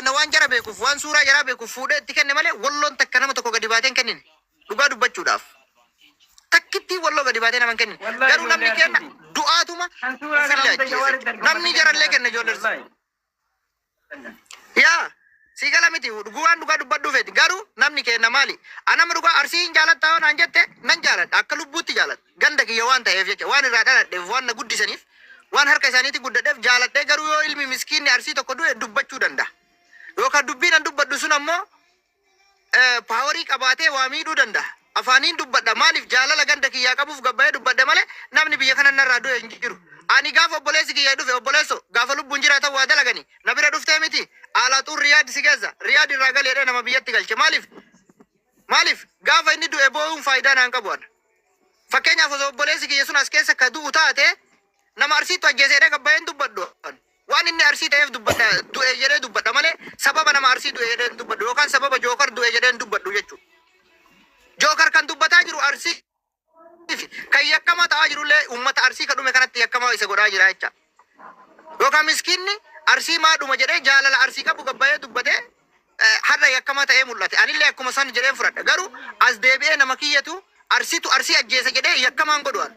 kenna waan jara beekuuf waan suuraa jara beekuuf fuudhee itti kenne malee walloon takka nama tokko gadi baateen kennine dhugaa dubbachuudhaaf takkitti walloo gadi baatee naman kennine garuu namni kenna du'aatuma namni jarallee kenna ijoollee yaa si gala miti dhugaan dhugaa dubbadhuu feeti garuu namni kenna maali anama dhugaa arsii hin jaalattaa waan jette nan jaaladha akka lubbuutti jaaladha ganda kiyya waan ta'eef jecha waan irraa dhaladheef waan na guddisaniif waan harka isaaniitti guddateef jaaladhee garuu yoo ilmi miskiinni arsii tokko du'e dubbachuu danda'a yookaan dubbiin an dubbadhu sun ammoo paawarii qabaatee waa miidhuu danda'a afaaniin dubbadha maaliif jaalala ganda kiyyaa qabuuf gabbayee dubbadhe malee namni biyya kana narraa du'e hin jiru ani gaafa obboleessi kiyyaa dhufe obboleesso gaafa lubbuun jiraatan waa dalagani na bira dhuftee miti alaatuun riyaad si keessa riyaad irraa galeedhe nama biyyatti galche maaliif gaafa inni du'e boo'uun faayidaa naan qabu ana fakkeenyaaf osoo obboleessi kiyya sun as keessa ka du'u taate nama arsiitu ajjeeseedhe gabbayeen dubbadhu waan inni arsii ta'eef dubbadha du'e jedhee dubbadha malee sababa nama arsii du'e jedhee dubbadhu yookaan sababa jookar du'e jedhee dubbadhu jechuudha. Jookar kan dubbataa jiru arsii kan yakkamaa ta'aa jirullee uummata arsii kadhume kanatti yakkamaa isa godhaa jira jecha. Yookaan miskiinni arsii maadhuma jedhee jaalala arsii qabu gabbayee dubbatee har'a yakkamaa ta'ee mul'ate. Anillee akkuma san jedheen fudhadha garuu as deebi'ee nama kiyyatu arsiitu arsii ajjeese jedhee yakkamaan godhuan.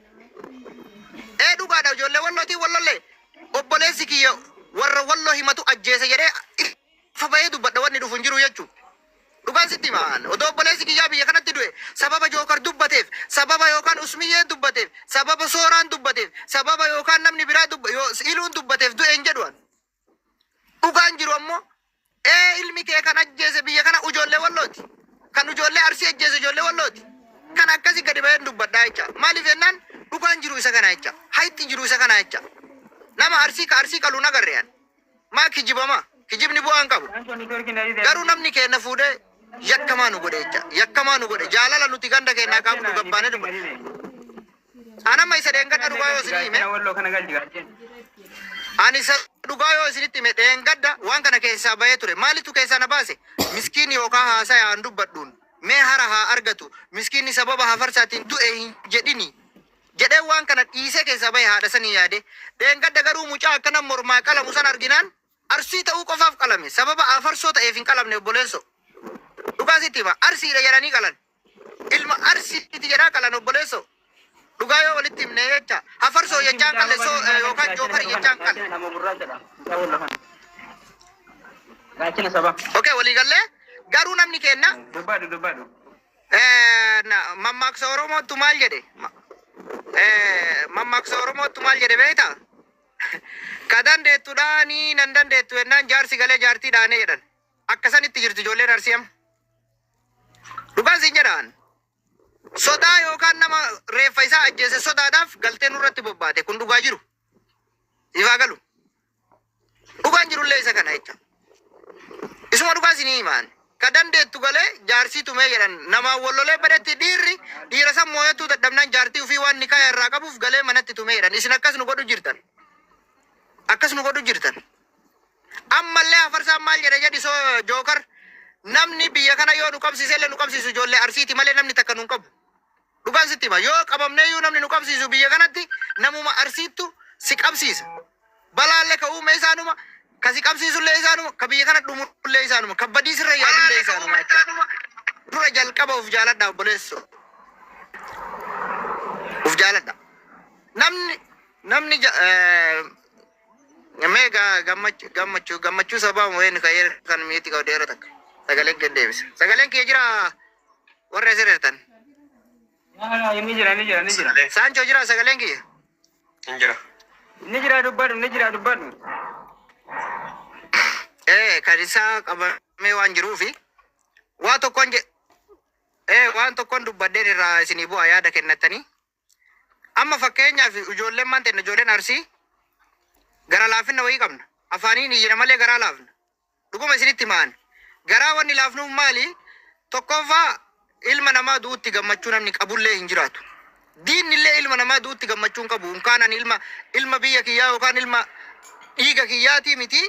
Dhugaadha ijoollee wallootii wallollee obboleessi kiyya warra walloo himatu ajjeese jedhee ifa bahee dubbadha wanni dhufu hin jiru jechuudha. Dhugaan sitti maan odoo obboleessi kiyyaa biyya kanatti du'e sababa jookar dubbateef sababa yookaan usmiyyee dubbateef sababa sooraan dubbateef sababa yookaan namni biraa iluun dubbateef du'e hin jedhuan. Dhugaan jiru ammoo ilmi kee kan ajjeese biyya kana ijoollee wallooti kan ijoollee arsii ajjeese ijoollee wallooti kan akkasii gadi bahee dubbadhaa jecha maaliif jennaan dhugaan jiru isa kana jecha hayitti jiru isa kana jecha nama arsii ka arsii qaluun agarreeyaan maa kijibama kijibni bu'aan qabu garuu namni kenna fuudhee yakkamaa nu godhe jecha yakkamaa nu godhe jaalala nuti ganda kennaa qabu nu gabbaane dubbadhe anama isa dheengadda dhugaa yoo isin hime ani isa dhugaa yoo isinitti hime dheengadda waan kana keessaa bahee ture maalitu keessaa na baase miskiini yookaan haasaa aan dubbadhuun mee hara haa argatu miskiinni sababa hafarsaatiin du'e hin jedhini jedhee waan kana dhiisee keessaa bahee haadha sanii yaade dheengadda garuu mucaa akkana mormaa qalamu san arginaan arsii ta'uu qofaaf qalame sababa afarsoo ta'eef hin qalamne obboleesso dhugaa sitti hima arsiidha jedhanii qalan ilma arsiiti jedhaa qalan obboleesso dhugaa yoo walitti himne jecha afarsoo jechaan qalle yookaan jookari jechaan qalle okay walii gallee garuu namni kenna dubbadhu mammaaksa oromootu maal jedhe mammaaksa oromootu maal jedhe beektaa ka dandeettudha ni nan dandeettu jennaan jaarsi galee jaartii dhaanee jedhan akkasanitti jirti ijoolleen arsiyam dhugaan siin jedhaan sodaa yookaan nama reeffa isaa ajjeese sodaadhaaf galtee nurratti bobbaate kun dhugaa jiru ifaa galu dhugaan jirullee isa kana jecha isuma dhugaa sinii himaan ka dandeettu galee jaarsii tumee jedhan namaan wallolee badetti dhiira san mooyattuu dadhabnaan jaartii ufii waan nikaa irraa qabuuf galee manatti tumee jedhan isin akkas nu godhu jirtan akkas nu godhu jirtan ammallee afarsaan maal jedhe jedhi soo jookar namni biyya kana yoo nu qabsiise illee nu qabsiisu ijoollee arsiiti malee namni takka nu qabu dhugaan sitti hima yoo qabamneeyyuu namni nu qabsiisu biyya kanatti namuma arsiittu si qabsiisa balaallee ka uume isaanuma ka si qabsiisullee isaanuma ka biyya kana dhumullee isaanuma ka badiisirra yaadullee isaanuma dura jalqaba uf jaaladha obboleesso uf jaaladha namni mega gammachuu sabaa mo'een ka'ee kan miiti ka'uudheera takka sagaleen kee deebisa sagaleen kee jira warra asirreetan ni jira saanchoo jira sagaleen kee ni jira dubbadhu kan isaa qabamee waan jiruufi waan tokkoon dubbadheen irraa isinii bu'aa yaada kennattanii amma fakkeenyaaf ijoolleen maan ta'e ijoolleen arsii gara laafinna wayii qabna afaaniin iyyina malee garaa laafna dhuguma isinitti maan garaa wanni laafnu maali tokkoffaa ilma namaa duutti gammachuu namni qabullee hin jiraatu diinillee ilma namaa duutti gammachuun qabu unkaanan ilma biyya kiyyaa yookaan ilma dhiiga kiyyaatii miti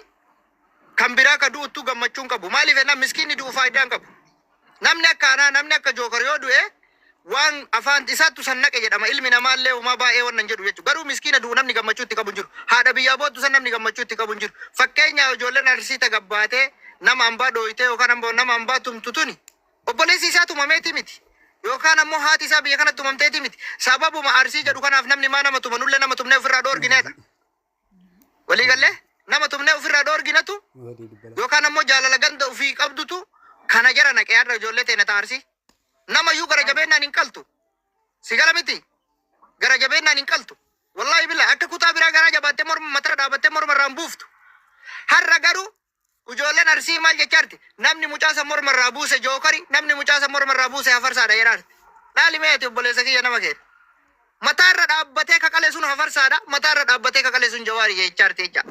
kan biraa ka du'uttu gammachuun qabu maaliif ennaa miskiinni du'u faayidaan qabu namni akka anaa namni akka jookar yoo du'e waan afaan isaattu san naqe jedhama ilmi namaallee umaa baay'ee wannan jedhu jechuudha garuu miskiina du'u namni gammachuu itti qabu hin jiru haadha biyyaa boottu san namni gammachuu itti qabu hin jiru fakkeenyaa ijoolleen arsiita gabbaatee nama ambaa dhooytee yookaan ammoo nama ambaa tumtutuni obboleessi isaa tumameeti miti yookaan ammoo haati isaa biyya kanatti tumamteeti miti sababuma arsii jedhu kanaaf namni maa nama tumanullee nama tumnee ofirraa dhoorgineedha walii gallee nama tumnee ofirraa dhoorginetu yookaan ammoo jaalala ganda ofii qabdutu kana jara naqee har'a ijoollee teena taarsii nama iyyuu gara jabeennaan hin qaltu si gala miti gara jabeennaan hin qaltu wallahi billahi akka kutaa biraa garaa jabaattee morma matara dhaabattee morma irraan buuftu har'a garuu ijoolleen arsii maal jechaarti namni mucaasa morma irraa buuse jookari namni mucaasa morma irraa buuse hafarsaadha jedhaarti dhaali meeti obboleessa kiyya nama keenya mataa irra dhaabbatee kaqalee sun hafarsaadha mataa irra dhaabbatee kaqalee sun jawaari jechaarti jecha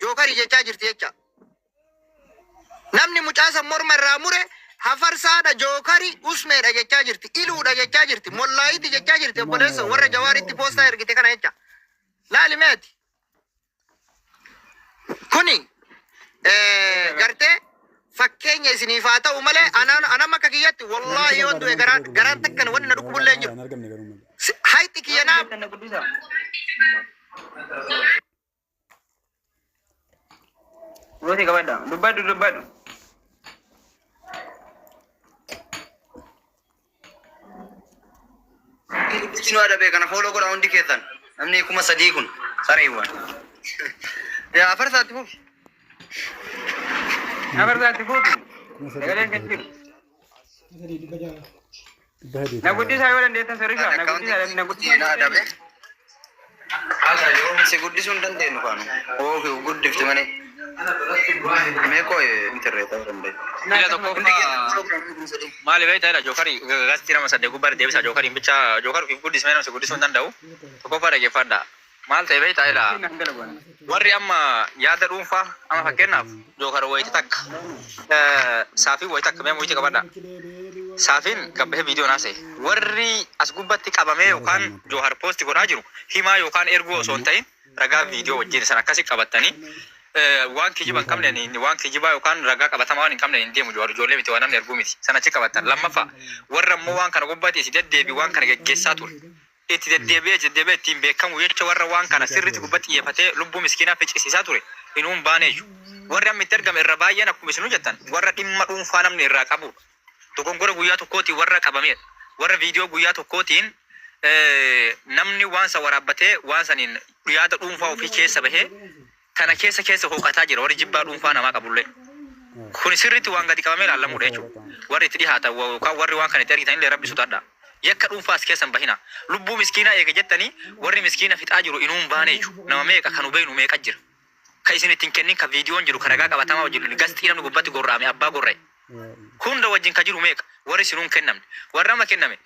jookari jechaa jirti jecha namni mucaasa morma irraa mure hafarsaadha jookari usmeedha jechaa jirti iluudha jechaa jirti mollaayiti jechaa jirti obboleessa warra jawaaritti poostaa ergite kana jecha laali meeti kuni gartee fakkeenya isiniif haa ta'u malee anam akka kiyyatti wallahi yoon du'e garaan takkan wanni na dhukkubullee hin jiru hayti kiyyanaa Wote kabada dubbadu Sinu ada be kana follow godha hundi keessan namni kuma sadii kun sareewwan yaa afarsaatti fuuf Sagaleen kan jiru na guddisaa yoo dandeettan sirrisaa na guddisaa ada be si guddisuu hin dandeenyu kaanu oo guddifti malee meeqoo interneeta danda'e Ila tokko maali beektaa jedha jookari gasti nama saddeet gubbaa deebisa jookariin bicha jookar fi guddismee nama si guddisuu hin danda'u tokko faa dhaggeeffadha maal ta'e beektaa jedha warri amma yaada dhuunfaa amma fakkeenyaaf jookar wayiti takka saafii wayiti takka mee wayiti qabadha saafiin gabbahee viidiyoo naase warri as gubbatti qabamee yookaan jookar poosti godhaa jiru himaa yookaan erguu osoo hin ta'in ragaa viidiyoo wajjin san akkasi qabattanii waan kijiba hin qabne waan kijiba yookaan ragaa qabatamaa waan hin qabne hin deemu ijoollee miti waan namni erguu miti sanachi qabatan lammaffaa warra immoo waan kana gubbaatti itti deddeebi waan kana geggeessaa ture itti deddeebi'ee ittiin beekamu jecha warra waan kana sirriitti gubbatti xiyyeeffatee lubbuu miskiinaa ficcisiisaa ture inuun baaneeyyu warri amma itti argame irra baay'een akkuma isinuu jettan warra dhimma dhuunfaa namni irraa qabudha dogongora guyyaa tokkootiin warra qabamedha warra viidiyoo guyyaa tokkootiin namni waan sa waraabbatee waan saniin yaada dhuunfaa ofii keessa bahee kana keessa hooqataa jira warri jibbaa dhuunfaa namaa qabullee kun sirriitti waan gadi qabamee ilaallamuudha jechuudha warri itti dhihaatan yookaan warri waan kana itti argitan illee rabbi sodaadha yakka dhuunfaas keessan bahina lubbuu miskiinaa eega jettanii warri miskiina fixaa jiru inuun baane jechuudha nama meeqa kan hubeenu meeqa jira kan isin ittiin kennin kan viidiyoon jiru kan ragaa qabatamaa wajjin gastii namni gubbatti gorra'ame abbaa gorra'e hunda wajjin ka jiru meeqa warri isinuun kennamne warra amma kenname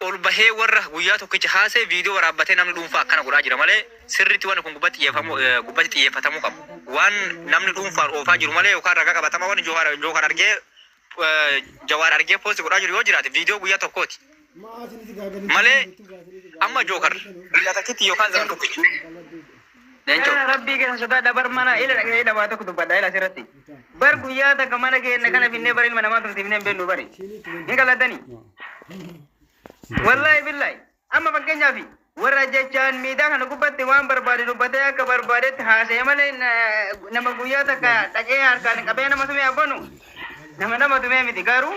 ol bahee warra guyyaa tokkicha haasee viidiyoo waraabbatee namni dhuunfaa akkana godhaa jira malee sirriitti waan kun gubbatti xiyyeeffatamuu qabu waan namni dhuunfaan oofaa jiru malee yookaan ragaa qabatamaa waan jookar argee jawaar argee poosti godhaa jiru yoo jiraate viidiyoo guyyaa tokkooti malee amma jookar guyyaa takkitti yookaan zama tokkicha. Rabbii keessa sodaadha bar mana ila dhaqee dhamaa tokko dubbadha ila asirratti bar guyyaa takka mana keenya kana finnee bar ilma namaa tumsiifnee hin beeknu bari hin galatanii wallahi billahi amma fakkeenyaaf warra jechaan miidhaa kana gubbatti waan barbaade dubbatee akka barbaadetti haasa'e malee nama guyyaa takka dhaqee harkaan qabee nama tumee abbanu nama tumee miti garuu